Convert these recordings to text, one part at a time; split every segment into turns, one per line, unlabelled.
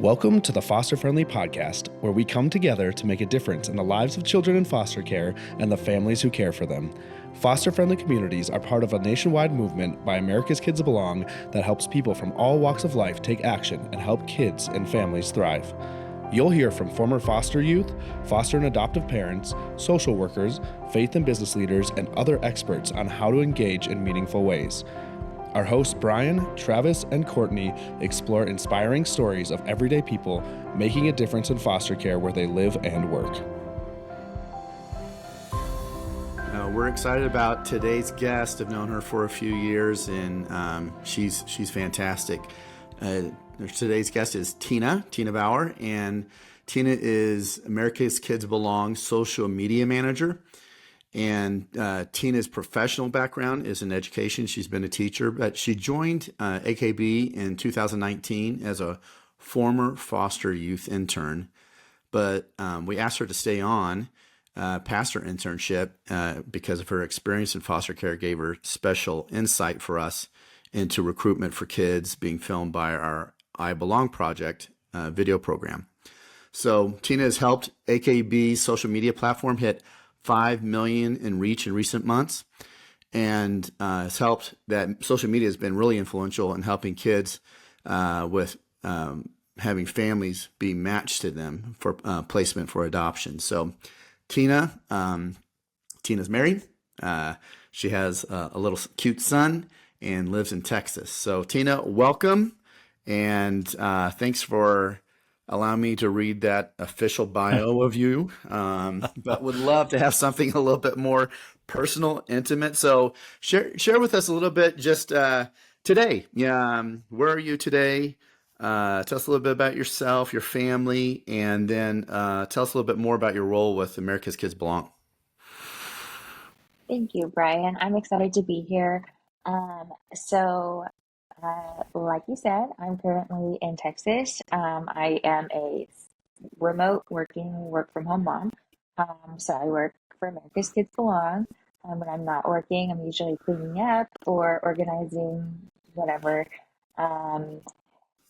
Welcome to the Foster Friendly Podcast, where we come together to make a difference in the lives of children in foster care and the families who care for them. Foster Friendly communities are part of a nationwide movement by America's Kids Belong that helps people from all walks of life take action and help kids and families thrive. You'll hear from former foster youth, foster and adoptive parents, social workers, faith and business leaders, and other experts on how to engage in meaningful ways. Our hosts Brian, Travis, and Courtney explore inspiring stories of everyday people making a difference in foster care where they live and work.
We're excited about today's guest. I've known her for a few years, and she's fantastic. Today's guest is Tina Bauer, and Tina is America's Kids Belong social media manager. And Tina's professional background is in education. She's been a teacher, but she joined AKB in 2019 as a former foster youth intern. But we asked her to stay on past her internship because of her experience in foster care gave her special insight for us into recruitment for kids being filmed by our I Belong project video program. So Tina has helped AKB's social media platform hit 5 million in reach in recent months, and it's helped that social media has been really influential in helping kids with having families be matched to them for placement for adoption. So Tina's married. She has a little cute son and lives in Texas. So Tina, welcome, and thanks for allow me to read that official bio of you, but would love to have something a little bit more personal, intimate. So share with us a little bit just today. Where are you today? Tell us a little bit about yourself, your family, and then tell us a little bit more about your role with America's Kids Belong.
Thank you, Brian. I'm excited to be here. Like you said, I'm currently in Texas. I am a remote work from home mom. So I work for America's Kids Belong. When I'm not working, I'm usually cleaning up or organizing whatever.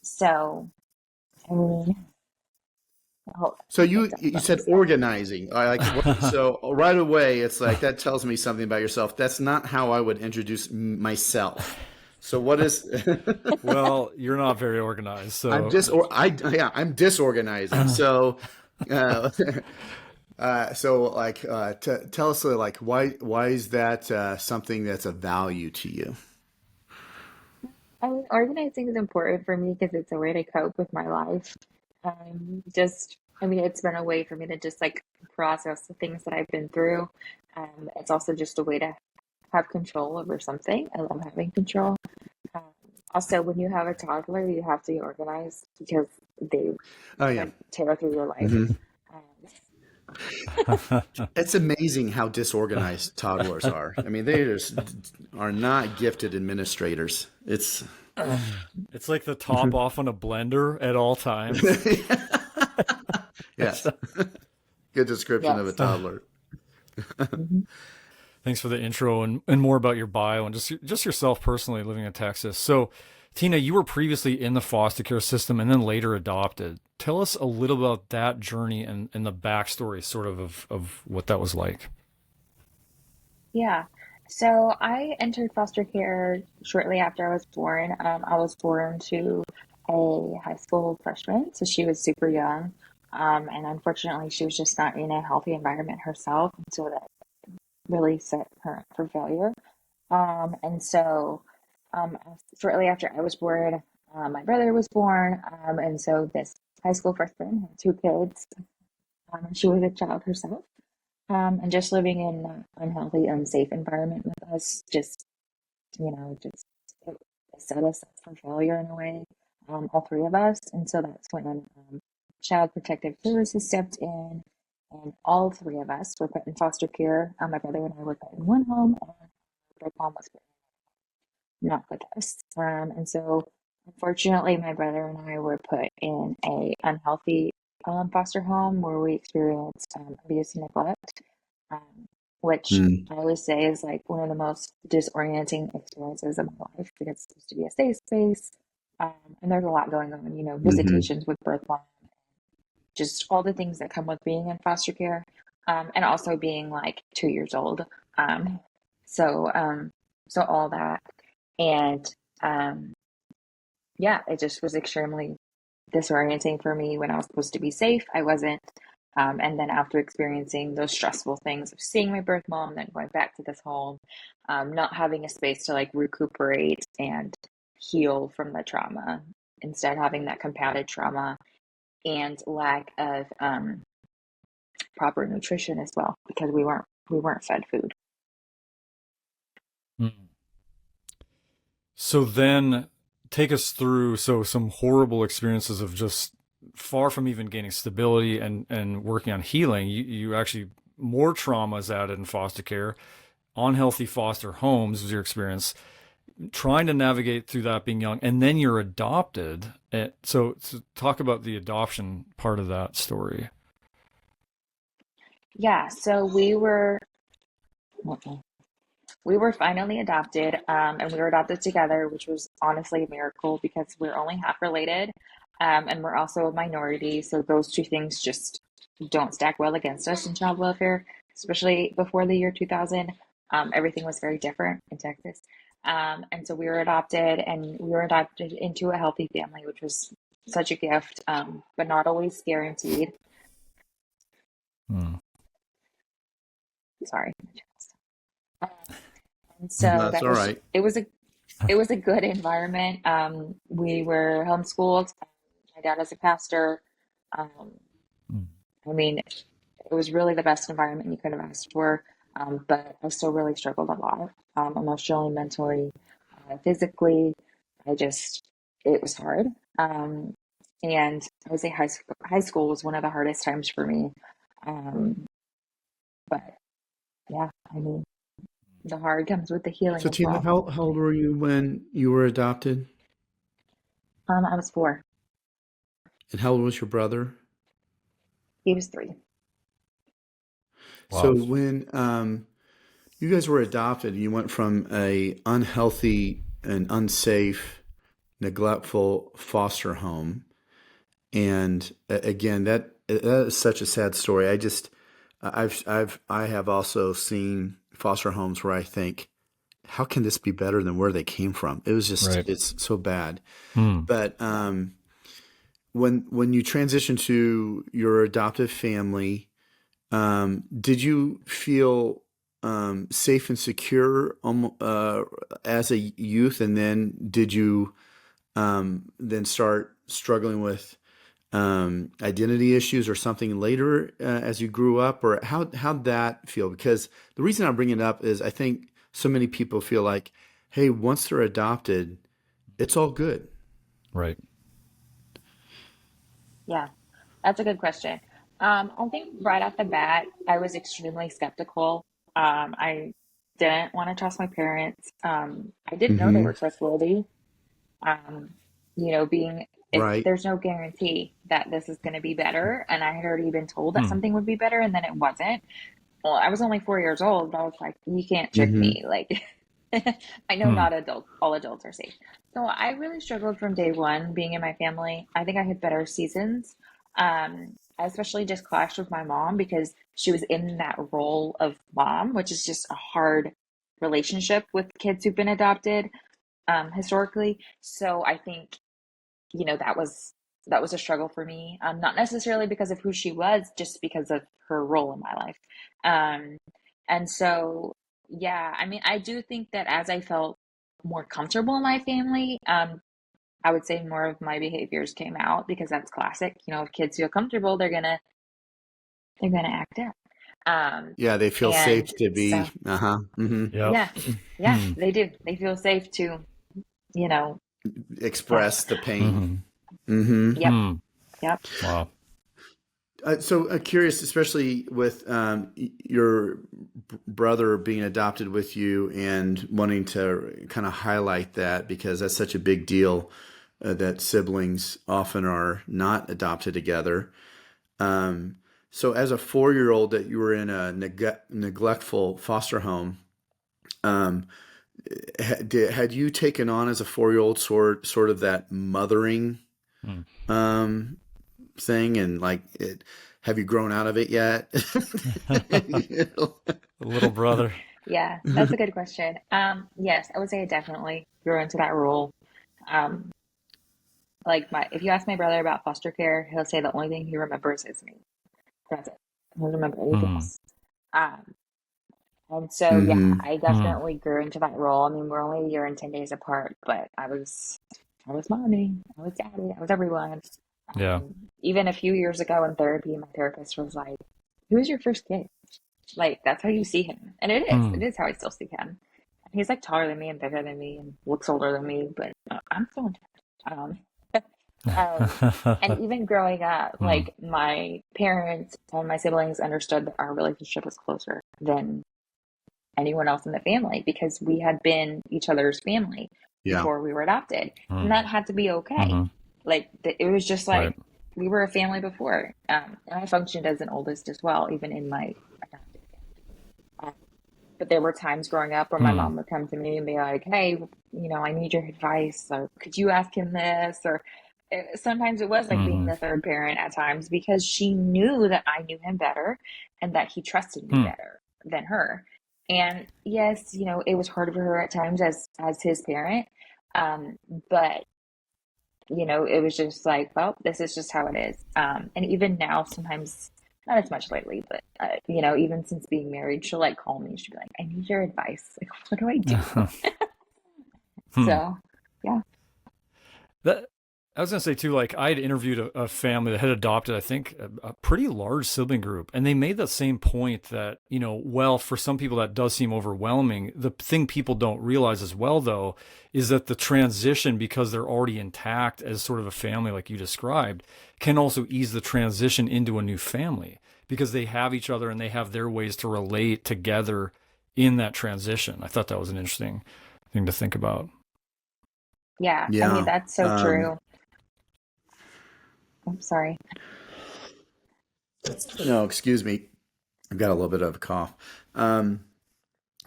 So
you said organizing. So right away, it's like that tells me something about yourself. That's not how I would introduce myself. So what is?
Well, you're not very organized. So
I'm disorganizing. So, tell us why is that something that's a value to you?
I mean, organizing is important for me because it's a way to cope with my life. It's been a way for me to just like process the things that I've been through. It's also just a way to have control over something. I love having control. Also, when you have a toddler, you have to be organized because they tear through your life.
Mm-hmm. It's amazing how disorganized toddlers are. I mean, they just are not gifted administrators. It's
like the top off on a blender at all times.
Yes. Good description of a toddler.
Mm-hmm.
Thanks for the intro and more about your bio and just yourself personally living in Texas. So, Tina, you were previously in the foster care system and then later adopted. Tell us a little about that journey and the backstory sort of what that was like.
Yeah. So I entered foster care shortly after I was born. I was born to a high school freshman, so she was super young. And unfortunately, she was just not in a healthy environment herself. And so that really set her up for failure. Shortly after I was born, my brother was born. And so this high school freshman had 2 kids. And she was a child herself. And just living in an unhealthy, unsafe environment with us, it set us up for failure in a way, all 3 of us. And so that's when Child Protective Services stepped in. And all 3 of us were put in foster care. My brother and I were put in one home, and my mom was not with us. And so, unfortunately, my brother and I were put in a unhealthy foster home where we experienced abuse and neglect, which I always say is like one of the most disorienting experiences of my life because it's supposed to be a safe space. And there's a lot going on,
Hmm.
visitations with birth mom, just all the things that come with being in foster care, and also being like 2 years old. Um, so, um, so all that, and um, yeah, it just was extremely disorienting for me when I was supposed to be safe. I wasn't. And then after experiencing those stressful things of seeing my birth mom, then going back to this home, not having a space to like recuperate and heal from the trauma, instead having that compounded trauma and lack of proper nutrition as well because we weren't fed food.
Mm. So then take us through some horrible experiences of just far from even gaining stability and working on healing. You actually more traumas added in foster care, unhealthy foster homes was your experience, trying to navigate through that being young, and then you're adopted. So talk about the adoption part of that story.
Yeah, so we were finally adopted, and we were adopted together, which was honestly a miracle because we're only half related, and we're also a minority. So those two things just don't stack well against us in child welfare, especially before the year 2000. Everything was very different in Texas. And so we were adopted, and we were adopted into a healthy family, which was such a gift, but not always guaranteed.
Hmm.
Sorry. Um, and
No,
so
that's
that
all
was
right.
it was a good environment. We were homeschooled. My dad is a pastor. Um,
Hmm.
I mean, it was really the best environment you could have asked for. But I still really struggled a lot, emotionally, mentally, physically. I just, it was hard. Um, and I would say high school was one of the hardest times for me. Um, but yeah, I mean, the hard comes with the healing
So
as
Tina,
well.
how old were you when you were adopted?
I was 4.
And how old was your brother?
He was 3.
So
Wow.
when you guys were adopted, you went from a unhealthy and unsafe, neglectful foster home, and again, that is such a sad story. I have also seen foster homes where I think, how can this be better than where they came from?
Right.
It's so bad.
Hmm.
But when you transition to your adoptive family, did you feel safe and secure as a youth, and then did you then start struggling with identity issues or something later as you grew up, or how'd that feel? Because the reason I bring it up is I think so many people feel like, hey, once they're adopted, it's all good.
Right.
Yeah, that's a good question. I think right off the bat, I was extremely skeptical. I didn't want to trust my parents. I didn't know they
Hmm.
were trustworthy. Um, being if
Right.
there's no guarantee that this is going to be better, and I had already been told that
Hmm.
something would be better, and then it wasn't. Well, I was only 4 years old, but I was like, you can't trick
Hmm.
me. Like, I know
Hmm.
not all adults are safe. So I really struggled from day one being in my family. I think I had better seasons. I especially just clashed with my mom because she was in that role of mom, which is just a hard relationship with kids who've been adopted, historically. So I think that was a struggle for me. Not necessarily because of who she was, just because of her role in my life. Um, and so, yeah, I mean, I do think that as I felt more comfortable in my family, I would say more of my behaviors came out because that's classic. If kids feel comfortable, they're gonna act out. Um,
Yeah, they feel safe
and
to
so,
be. Uh-huh. Hmm.
Yep.
yeah, yeah,
Hmm.
they do. They feel safe to, you know, yeah,
Express the pain.
Hmm.
Hmm.
yep,
Hmm.
yep.
Wow.
So curious, especially with your brother being adopted with you and wanting to kind of highlight that because that's such a big deal that siblings often are not adopted together. Um, so as a 4-year old that you were in a neglectful foster home, um, had you taken on as a 4-year-old sort of that mothering
Mm.
thing, and like have you grown out of it yet? You know?
Little brother.
Yeah, that's a good question. Yes, I would say I definitely grew into that role. Um, like if you ask my brother about foster care, he'll say the only thing he remembers is me. That's it. He doesn't remember anything
Mm.
else. Um, and so yeah,
Hmm.
I
Mm.
definitely grew into that role. I mean, we're only a year and 10 days apart, but I was mommy, I was daddy, I was everyone.
Yeah.
Even a few years ago in therapy, my therapist was like, "Who was your first kid?" Like that's how you see him, and it
Mm.
is how I still see him. He's like taller than me and bigger than me and looks older than me, but I'm still in touch. Um, and even growing up,
Mm.
like my parents and my siblings understood that our relationship was closer than anyone else in the family because we had been each other's family
Yeah.
before we were adopted. And
Mm.
that had to be okay.
Mhm.
Like it was just
Right.
like we were a family before. And I functioned as an oldest as well, even in my adopted family. But there were times growing up where my
Mm.
mom would come to me and be like, "Hey, I need your advice. Or could you ask him this?" Or sometimes it was like being
Mhm.
the third parent at times because she knew that I knew him better and that he trusted me
Mm.
better than her. And yes, it was hard for her at times as his parent. Um, but it was just like, well, this is just how it is. And even now, sometimes, not as much lately, but even since being married, she'll like call me. She'll be like, "I need your advice. Like, what do I do?"
Hmm.
So, yeah,
That I was gonna say too, like I had interviewed a family that had adopted, I think, a pretty large sibling group, and they made that same point that, well, for some people that does seem overwhelming. The thing people don't realize as well, though, is that the transition, because they're already intact as sort of a family like you described, can also ease the transition into a new family because they have each other and they have their ways to relate together in that transition. I thought that was an interesting thing to think about.
yeah. I mean,
Yeah.
that's so true. I'm sorry.
No, excuse me. I've got a little bit of a cough. Um,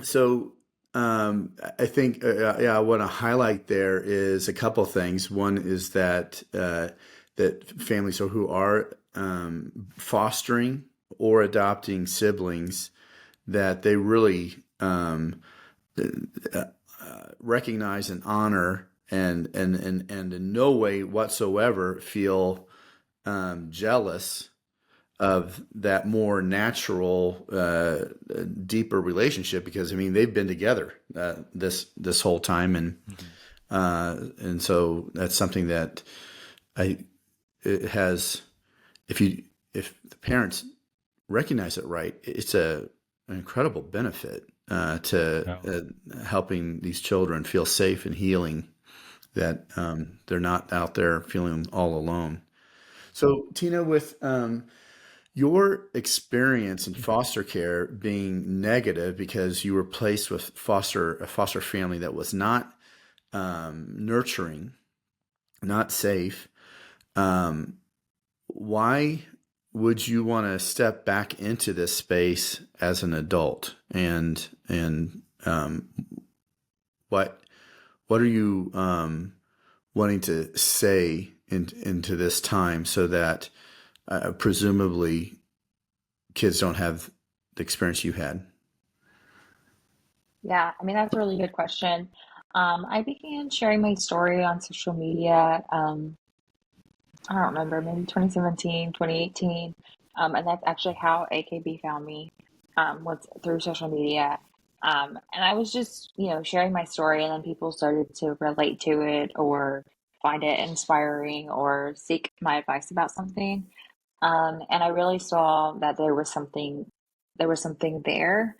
so I think, yeah, I want to highlight there is a couple things. One is that families who are fostering or adopting siblings, that they really recognize and honor and in no way whatsoever feel jealous of that more natural, deeper relationship, because I mean they've been together this whole time, and so that's something that I it has if the parents recognize it right, it's an incredible benefit to
Yeah.
helping these children feel safe and healing, that they're not out there feeling all alone. So Tina, with your experience in foster care being negative because you were placed with a foster family that was not nurturing, not safe, um, why would you want to step back into this space as an adult? And what what are you wanting to say into this time so that presumably kids don't have the experience you had?
Yeah, I mean, that's a really good question. I began sharing my story on social media. I don't remember, maybe 2017, 2018. And that's actually how AKB found me, was through social media. And I was just, sharing my story, and then people started to relate to it or find it inspiring or seek my advice about something. And I really saw that there was something there.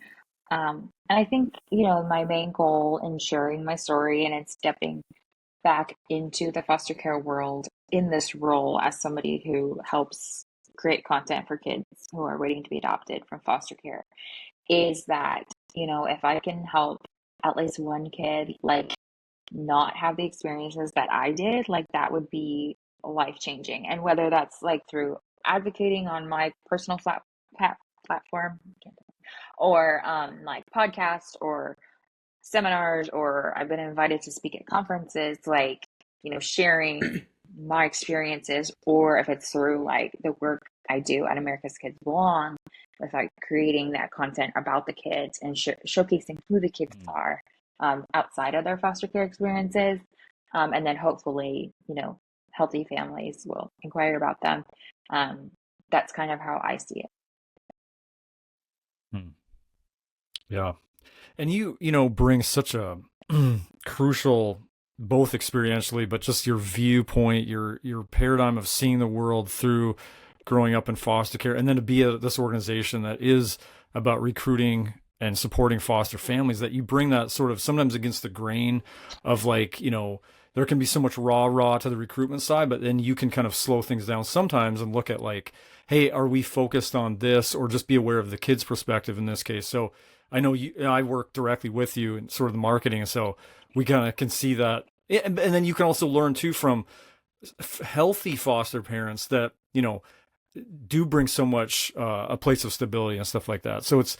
And I think, my main goal in sharing my story and in stepping back into the foster care world in this role as somebody who helps create content for kids who are waiting to be adopted from foster care is that, if I can help at least one kid, like, not have the experiences that I did, like, that would be life changing. And whether that's like through advocating on my personal platform or like podcasts or seminars, or I've been invited to speak at conferences, like, sharing my experiences, or if it's through like the work I do at America's Kids Belong, with like creating that content about the kids and showcasing who the kids are outside of their foster care experiences. And then hopefully, healthy families will inquire about them. That's kind of how I see it.
Yeah. And you bring such a crucial, both experientially, but just your viewpoint, your paradigm of seeing the world through growing up in foster care, and then to be this organization that is about recruiting and supporting foster families, that you bring that sort of sometimes against the grain of like, there can be so much raw to the recruitment side, but then you can kind of slow things down sometimes and look at like, hey, are we focused on this, or just be aware of the kids' perspective in this case? So I know I work directly with you in sort of the marketing, and so we kind of can see that. And then you can also learn too from healthy foster parents that, do bring so much a place of stability and stuff like that. So it's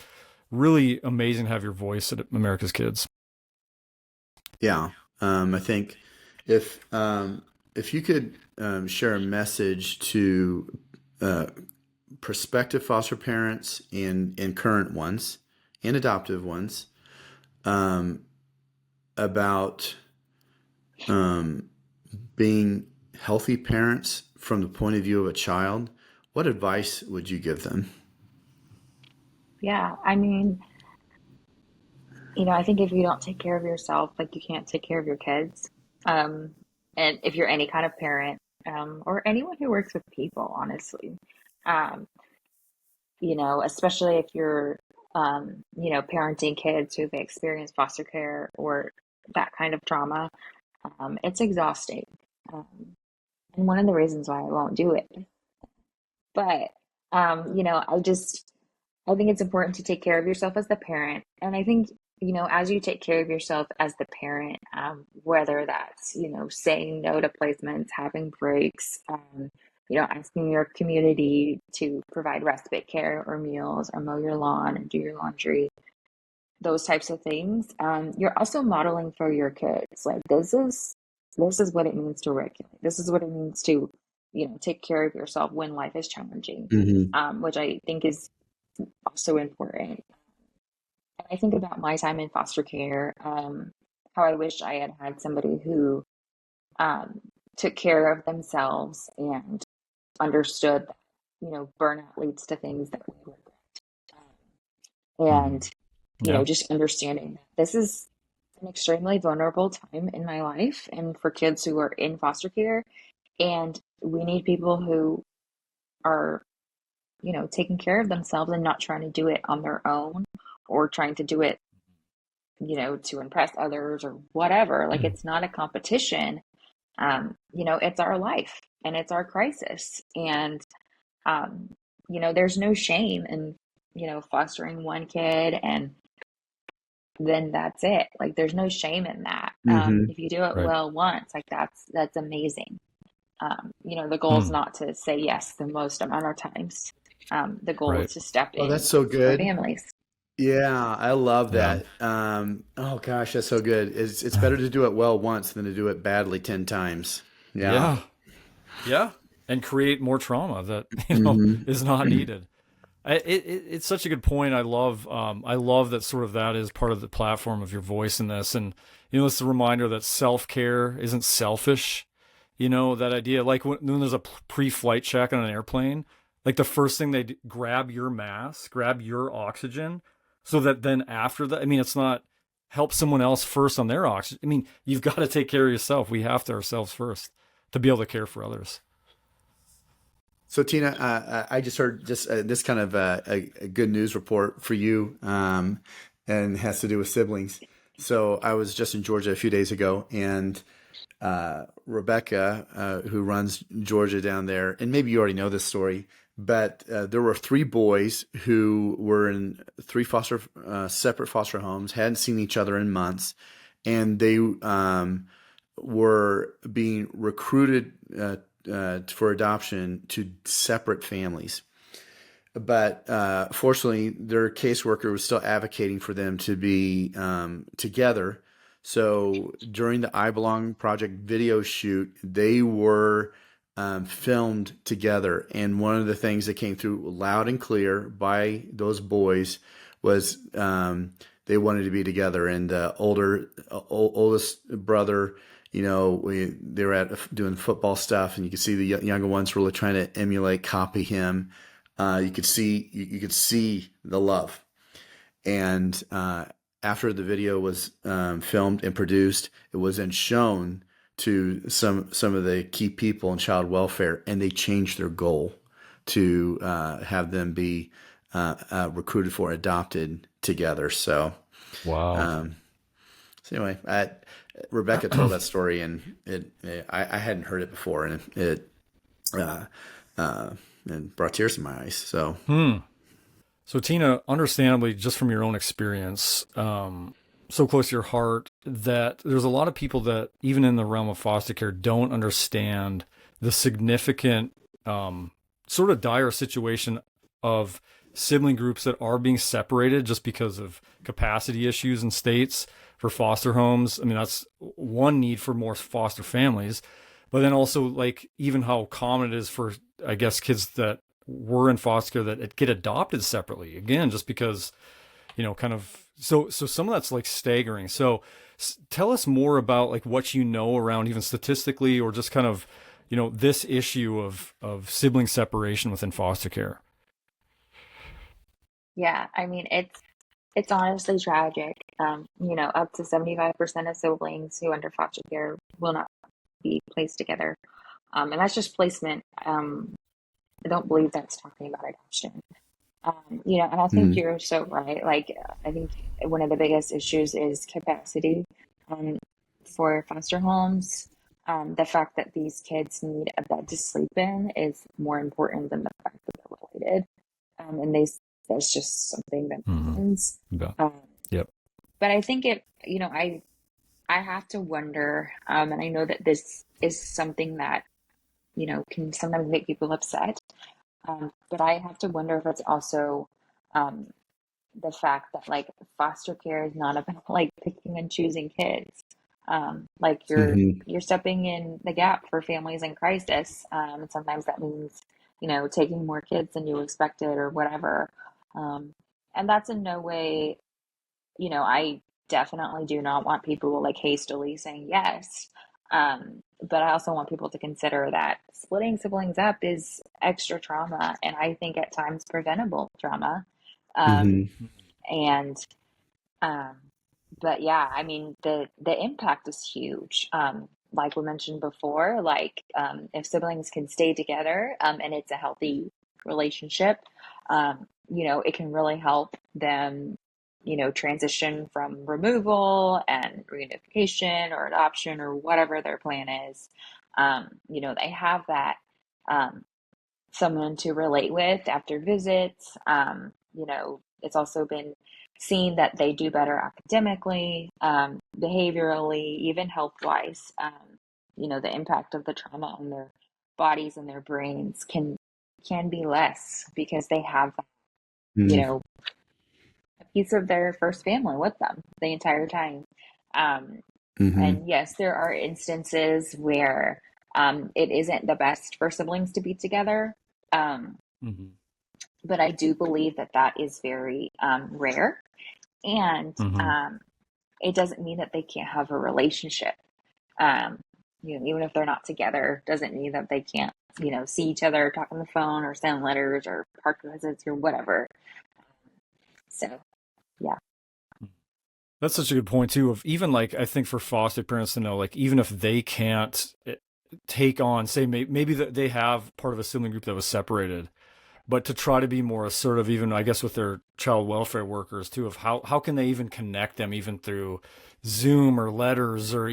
really amazing to have your voice at America's Kids.
Yeah. I think if you could share a message to prospective foster parents and current ones and adoptive ones about being healthy parents from the point of view of a child, what advice would you give them?
Yeah, I mean, I think if you don't take care of yourself, like you can't take care of your kids. Um, and if you're any kind of parent, or anyone who works with people, honestly, um, especially if you're, parenting kids who've experienced foster care or that kind of trauma, it's exhausting. Um, and one of the reasons why I won't do it. But, I think it's important to take care of yourself as the parent. And I think, as you take care of yourself as the parent, whether that's, saying no to placements, having breaks, asking your community to provide respite care or meals or mow your lawn and do your laundry, those types of things, you're also modeling for your kids. Like this is what it means to regulate. This is what it means to, take care of yourself when life is challenging,
Mm-hmm.
which I think is also important. And I think about my time in foster care, how I wish I had had somebody who um, took care of themselves and understood that, burnout leads to things that we regret. And,
Yeah.
just understanding that this is an extremely vulnerable time in my life and for kids who are in foster care. And we need people who are, taking care of themselves and not trying to do it on their own or trying to do it, to impress others or whatever. Like it's not a competition. It's our life and it's our crisis. And, there's no shame in, fostering one kid and then that's it. Like there's no shame in that.
Mm-hmm.
If you do it
Right.
well once, like that's amazing. The goal is not to say yes the most amount of times. The goal
Right.
is to step
Oh,
in
that's so
for
good.
families.
Yeah, I love
Yeah.
that. Oh gosh, that's so good. It's better to do it well once than to do it badly 10 times. Yeah.
Yeah. Yeah. And create more trauma that,
Mm-hmm.
is not needed. It's such a good point. I love that sort of that is part of the platform of your voice in this. And, it's a reminder that self-care isn't selfish. That idea, like when there's a pre-flight check on an airplane, like the first thing they do, grab your mask, grab your oxygen, so that then after that, I mean, it's not help someone else first on their oxygen. I mean, you've got to take care of yourself. We have to ourselves first to be able to care for others.
So Tina, I just heard this kind of a good news report for you, and has to do with siblings. So I was just in Georgia a few days ago, and Rebecca, who runs Georgia down there, and maybe you already know this story, but there were three boys who were in three separate foster homes, hadn't seen each other in months, and they were being recruited for adoption to separate families. but fortunately, their caseworker was still advocating for them to be together. So during the I Belong Project video shoot, they were filmed together. And one of the things that came through loud and clear by those boys was they wanted to be together. And the oldest brother, they were doing football stuff, and you could see the younger ones really trying to emulate, copy him. You could see the love. And after the video was filmed and produced, it was then shown to some of the key people in child welfare, and they changed their goal to have them be recruited for adopted together. So,
Wow.
So anyway, Rebecca told that story, and I hadn't heard it before, and it brought tears to my eyes. So.
So Tina, understandably, just from your own experience, so close to your heart, that there's a lot of people that, even in the realm of foster care, don't understand the significant, sort of dire situation of sibling groups that are being separated just because of capacity issues in states for foster homes. I mean, that's one need for more foster families, but then also like even how common it is for, I guess, kids that were in foster care that get adopted separately, again, just because, kind of, so some of that's like staggering. So tell us more about like what you know around even statistically, or just kind of, this issue of sibling separation within foster care.
Yeah, I mean, it's honestly tragic. Up to 75% of siblings who enter foster care will not be placed together. And that's just placement. I don't believe that's talking about adoption. And I think you're so right. Like, I think one of the biggest issues is capacity for foster homes. The fact that these kids need a bed to sleep in is more important than the fact that they're related. And that's just something that happens.
Yeah.
Yep. But I think I have to wonder, and I know that this is something that, can sometimes make people upset. But I have to wonder if it's also the fact that like foster care is not about like picking and choosing kids. Like you're stepping in the gap for families in crisis. And sometimes that means, taking more kids than you expected or whatever. And that's in no way, I definitely do not want people like hastily saying yes. But I also want people to consider that splitting siblings up is extra trauma, and I think at times preventable trauma. And but yeah, I mean the impact is huge. Like we mentioned before, like if siblings can stay together and it's a healthy relationship, it can really help them transition from removal and reunification or adoption or whatever their plan is. They have that someone to relate with after visits. It's also been seen that they do better academically, behaviorally, even health-wise. The impact of the trauma on their bodies and their brains can be less because they have, a piece of their first family with them the entire time. And yes, there are instances where it isn't the best for siblings to be together. But I do believe that is very rare. And it doesn't mean that they can't have a relationship. Even if they're not together, doesn't mean that they can't, see each other, talk on the phone, or send letters, or park visits, or whatever. So, yeah.
That's such a good point too, of even like, I think for foster parents to know, like, even if they can't take on, say, maybe that they have part of a sibling group that was separated, but to try to be more assertive, even I guess with their child welfare workers too, of how can they even connect them even through Zoom or letters, or,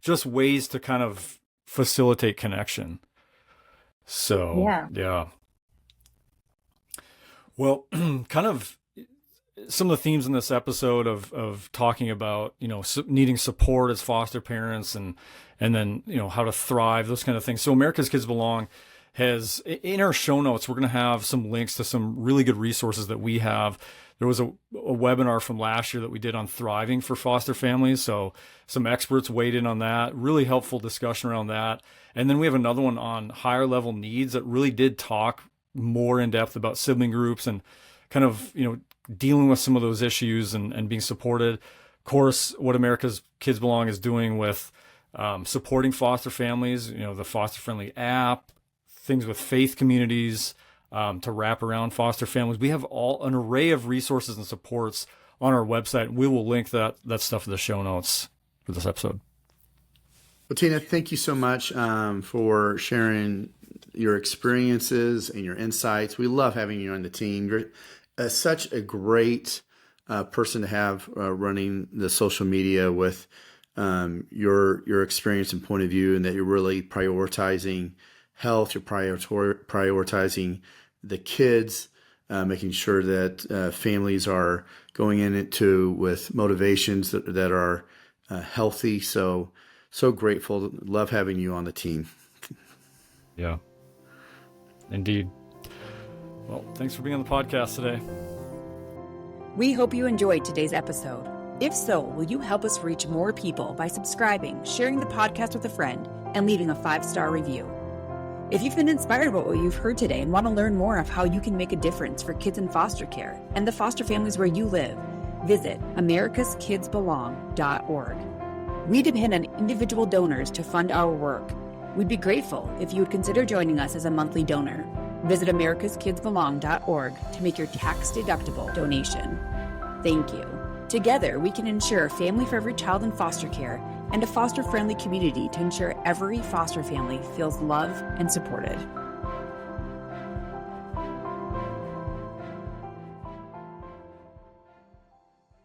just ways to kind of facilitate connection. So, yeah. Well, kind of some of the themes in this episode of talking about, needing support as foster parents and then, how to thrive, those kind of things. So America's Kids Belong has, in our show notes, we're going to have some links to some really good resources that we have. There was a webinar from last year that we did on thriving for foster families. So some experts weighed in on that, really helpful discussion around that. And then we have another one on higher level needs that really did talk more in depth about sibling groups and kind of, dealing with some of those issues and being supported. Of course, what America's Kids Belong is doing with supporting foster families, the Foster Friendly app, things with faith communities, to wrap around foster families. We have an array of resources and supports on our website. We will link that stuff in the show notes for this episode.
Well, Tina, thank you so much for sharing your experiences and your insights. We love having you on the team. You're such a great person to have running the social media with your experience and point of view, and that you're really prioritizing health, you're prioritizing the kids, making sure that families are going into with motivations that are healthy. So grateful. Love having you on the team.
Yeah, indeed. Well, thanks for being on the podcast today.
We hope you enjoyed today's episode. If so, will you help us reach more people by subscribing, sharing the podcast with a friend, and leaving a 5-star review? If you've been inspired by what you've heard today and want to learn more of how you can make a difference for kids in foster care and the foster families where you live, visit americaskidsbelong.org. We depend on individual donors to fund our work. We'd be grateful if you would consider joining us as a monthly donor. Visit americaskidsbelong.org to make your tax-deductible donation. Thank you. Together, we can ensure a family for every child in foster care and a foster-friendly community to ensure every foster family feels loved and supported.